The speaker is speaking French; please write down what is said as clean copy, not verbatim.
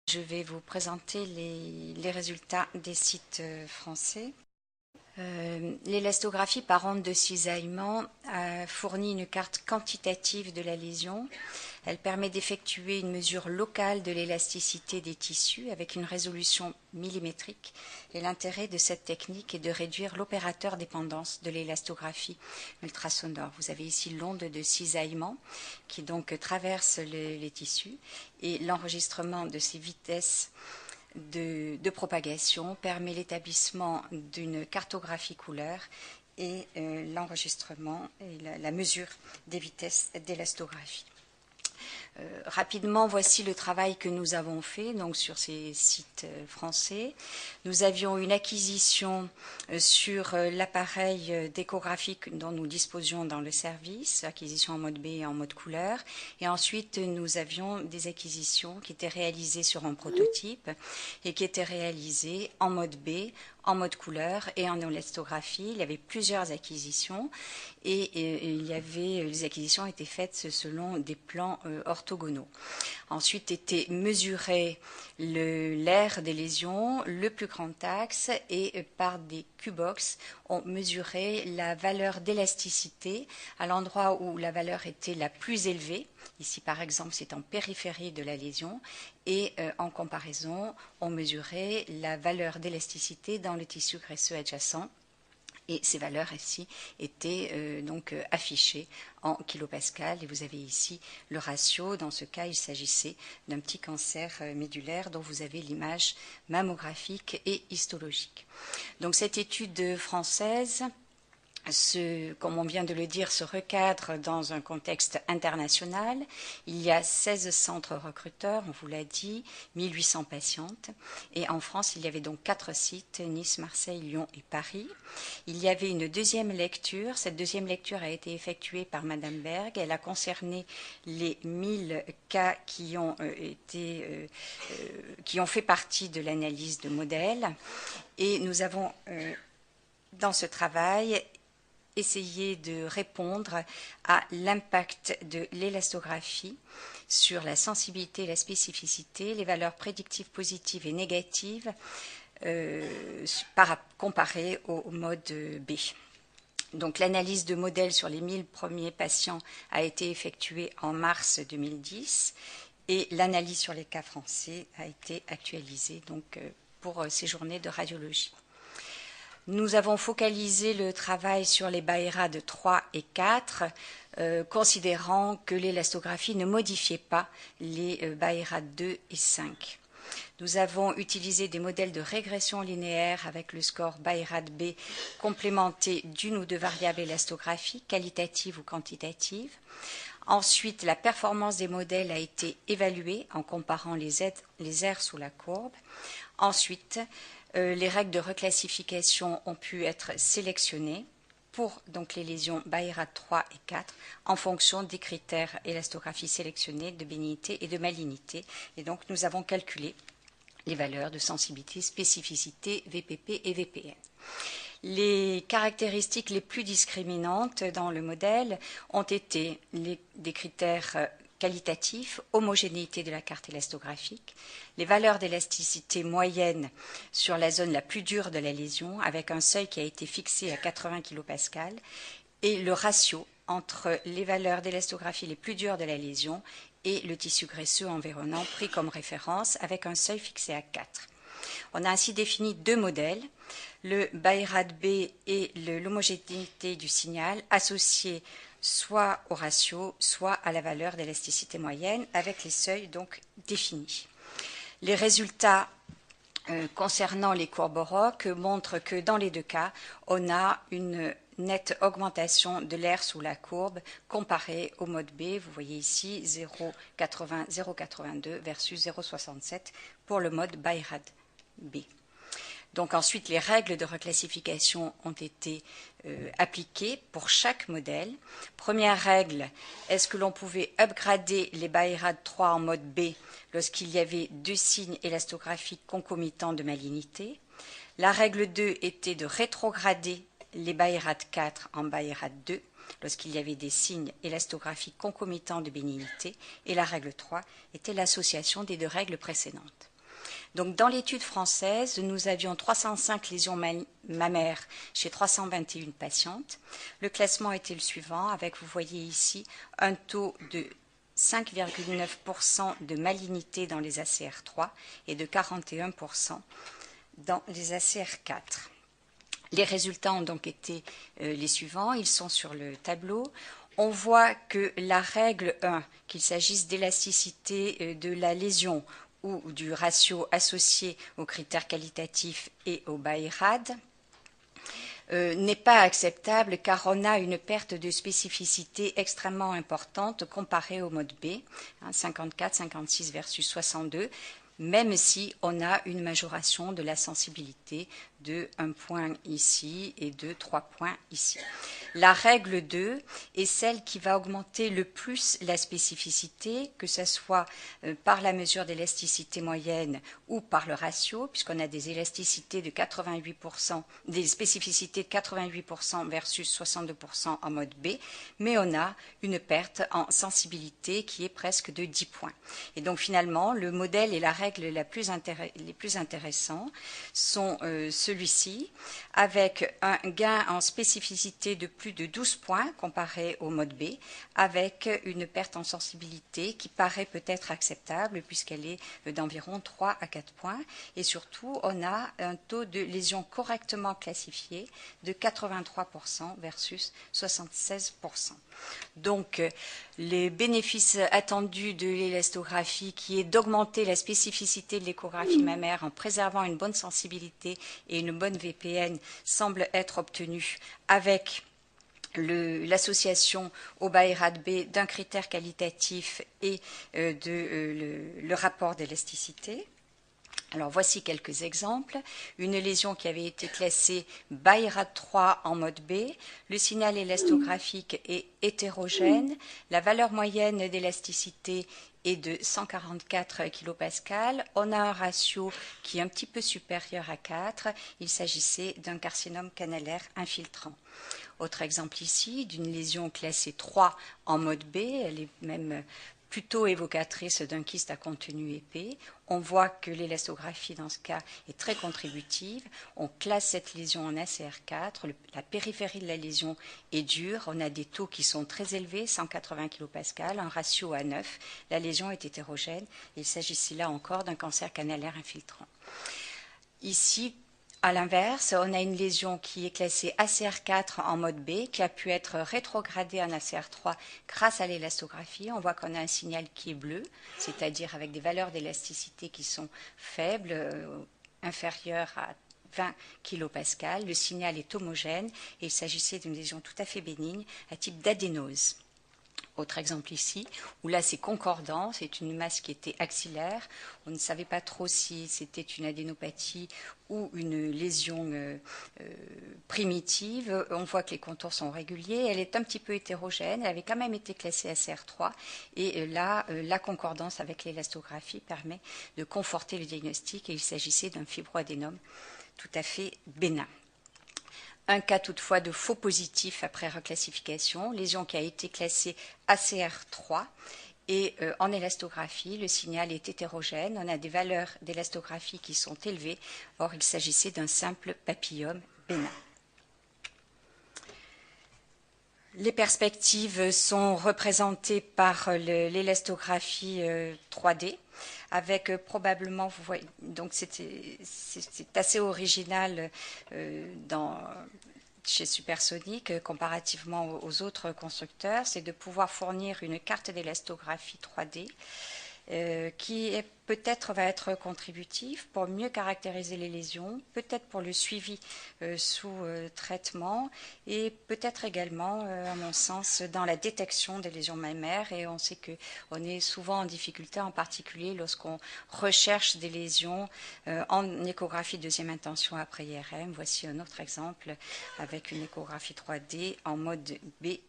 Je vais vous présenter les résultats des sites français. L'élastographie par onde de cisaillement fournit une carte quantitative de la lésion. Elle permet d'effectuer une mesure locale de l'élasticité des tissus avec une résolution millimétrique. Et l'intérêt de cette technique est de réduire l'opérateur dépendance de l'élastographie ultrasonore. Vous avez ici l'onde de cisaillement qui donc traverse les tissus et l'enregistrement de ces vitesses de propagation permet l'établissement d'une cartographie couleur et l'enregistrement et la mesure des vitesses d'élastographie. Rapidement, voici le travail que nous avons fait donc sur ces sites français. Nous avions une acquisition sur l'appareil d'échographique dont nous disposions dans le service, acquisition en mode B et en mode couleur. Et ensuite, nous avions des acquisitions qui étaient réalisées sur un prototype et qui étaient réalisées en mode B, en mode couleur et en élastographie. Il y avait plusieurs acquisitions et les acquisitions étaient faites selon des plans orthogonaux. Ensuite était mesuré l'aire des lésions, le plus grand axe et par des Q-box, on mesurait la valeur d'élasticité à l'endroit où la valeur était la plus élevée. Ici, par exemple, c'est en périphérie de la lésion. Et en comparaison, on mesurait la valeur d'élasticité dans le tissu graisseux adjacent. Et ces valeurs ici étaient donc affichées en kilopascal. Et vous avez ici le ratio. Dans ce cas, il s'agissait d'un petit cancer médulaire dont vous avez l'image mammographique et histologique. Donc cette étude française, comme on vient de le dire, se recadre dans un contexte international. Il y a 16 centres recruteurs, on vous l'a dit, 1800 patientes. Et en France, il y avait donc 4 sites, Nice, Marseille, Lyon et Paris. Il y avait une deuxième lecture. Cette deuxième lecture a été effectuée par Madame Berg. Elle a concerné les 1000 cas qui ont fait partie de l'analyse de modèles. Et nous avons, dans ce travail, essayer de répondre à l'impact de l'élastographie sur la sensibilité et la spécificité, les valeurs prédictives positives et négatives comparées au mode B. Donc l'analyse de modèles sur les 1000 premiers patients a été effectuée en mars 2010 et l'analyse sur les cas français a été actualisée donc, pour ces journées de radiologie. Nous avons focalisé le travail sur les BAERAD 3 et 4, considérant que l'élastographie ne modifiait pas les BAERAD 2 et 5. Nous avons utilisé des modèles de régression linéaire avec le score BAERAD B complémenté d'une ou deux variables élastographiques, qualitatives ou quantitatives. Ensuite, la performance des modèles a été évaluée en comparant les aires sous la courbe. Ensuite, les règles de reclassification ont pu être sélectionnées pour donc, les lésions BAERAD 3 et 4 en fonction des critères élastographie sélectionnés de bénignité et de malignité. Et donc nous avons calculé les valeurs de sensibilité, spécificité, VPP et VPN. Les caractéristiques les plus discriminantes dans le modèle ont été des critères qualitatif, homogénéité de la carte élastographique, les valeurs d'élasticité moyenne sur la zone la plus dure de la lésion avec un seuil qui a été fixé à 80 kPa et le ratio entre les valeurs d'élastographie les plus dures de la lésion et le tissu graisseux environnant pris comme référence avec un seuil fixé à 4. On a ainsi défini deux modèles, le BAERAD B et l'homogénéité du signal associés soit au ratio, soit à la valeur d'élasticité moyenne, avec les seuils donc définis. Les résultats concernant les courbes ROC montrent que dans les deux cas, on a une nette augmentation de l'aire sous la courbe comparée au mode B. Vous voyez ici 0,82 versus 0,67 pour le mode BAERAD B. Donc ensuite, les règles de reclassification ont été appliquées pour chaque modèle. Première règle, est-ce que l'on pouvait upgrader les BAERAD 3 en mode B lorsqu'il y avait deux signes élastographiques concomitants de malignité? La règle 2 était de rétrograder les BAERAD 4 en BAERAD 2 lorsqu'il y avait des signes élastographiques concomitants de bénignité. Et la règle 3 était l'association des deux règles précédentes. Donc, dans l'étude française, nous avions 305 lésions mammaires chez 321 patientes. Le classement était le suivant, avec, vous voyez ici, un taux de 5,9% de malignité dans les ACR3 et de 41% dans les ACR4. Les résultats ont donc été les suivants, ils sont sur le tableau. On voit que la règle 1, qu'il s'agisse d'élasticité de la lésion ou du ratio associé aux critères qualitatifs et au BAI-RAD, n'est pas acceptable car on a une perte de spécificité extrêmement importante comparée au mode B, 54, 56 versus 62, même si on a une majoration de la sensibilité de 1 point ici et de 3 points ici. La règle 2 est celle qui va augmenter le plus la spécificité, que ce soit par la mesure d'élasticité moyenne ou par le ratio, puisqu'on a des élasticités de 88%, des spécificités de 88% versus 62% en mode B, mais on a une perte en sensibilité qui est presque de 10 points. Et donc finalement, le modèle et la règle les plus intéressants sont celui-ci, avec un gain en spécificité de plus de 12 points comparé au mode B, avec une perte en sensibilité qui paraît peut-être acceptable puisqu'elle est d'environ 3 à 4 points. Et surtout, on a un taux de lésion correctement classifié de 83% versus 76%. Donc, les bénéfices attendus de l'élastographie, qui est d'augmenter la spécificité de l'échographie mammaire en préservant une bonne sensibilité et une bonne VPN, semblent être obtenus avec l'association au BAI-RAD-B d'un critère qualitatif et le rapport d'élasticité. Alors voici quelques exemples. Une lésion qui avait été classée BAI-RAD3 en mode B. Le signal élastographique est hétérogène. La valeur moyenne d'élasticité est de 144 kPa. On a un ratio qui est un petit peu supérieur à 4. Il s'agissait d'un carcinome canalaire infiltrant. Autre exemple ici, d'une lésion classée 3 en mode B. Elle est même plutôt évocatrice d'un kyste à contenu épais. On voit que l'élastographie dans ce cas est très contributive. On classe cette lésion en ACR4. La périphérie de la lésion est dure. On a des taux qui sont très élevés, 180 kPa, un ratio à 9. La lésion est hétérogène. Il s'agissait là encore d'un cancer canalaire infiltrant. Ici, à l'inverse, on a une lésion qui est classée ACR4 en mode B, qui a pu être rétrogradée en ACR3 grâce à l'élastographie. On voit qu'on a un signal qui est bleu, c'est-à-dire avec des valeurs d'élasticité qui sont faibles, inférieures à 20 kPa. Le signal est homogène et il s'agissait d'une lésion tout à fait bénigne à type d'adénose. Autre exemple ici, où là c'est concordant, c'est une masse qui était axillaire. On ne savait pas trop si c'était une adénopathie ou une lésion primitive. On voit que les contours sont réguliers. Elle est un petit peu hétérogène. Elle avait quand même été classée ACR3. Et là, la concordance avec l'élastographie permet de conforter le diagnostic. Et il s'agissait d'un fibroadénome tout à fait bénin. Un cas toutefois de faux positif après reclassification, lésion qui a été classée ACR3 et en élastographie, le signal est hétérogène. On a des valeurs d'élastographie qui sont élevées. Or, il s'agissait d'un simple papillome bénin. Les perspectives sont représentées par l'élastographie 3D. Avec probablement, vous voyez, donc c'est assez original chez Supersonic, comparativement aux autres constructeurs, c'est de pouvoir fournir une carte d'élastographie 3D qui peut-être va être contributif pour mieux caractériser les lésions, peut-être pour le suivi sous traitement et peut-être également, à mon sens, dans la détection des lésions mammaires. Et on sait qu'on est souvent en difficulté, en particulier lorsqu'on recherche des lésions en échographie deuxième intention après IRM. Voici un autre exemple avec une échographie 3D en mode B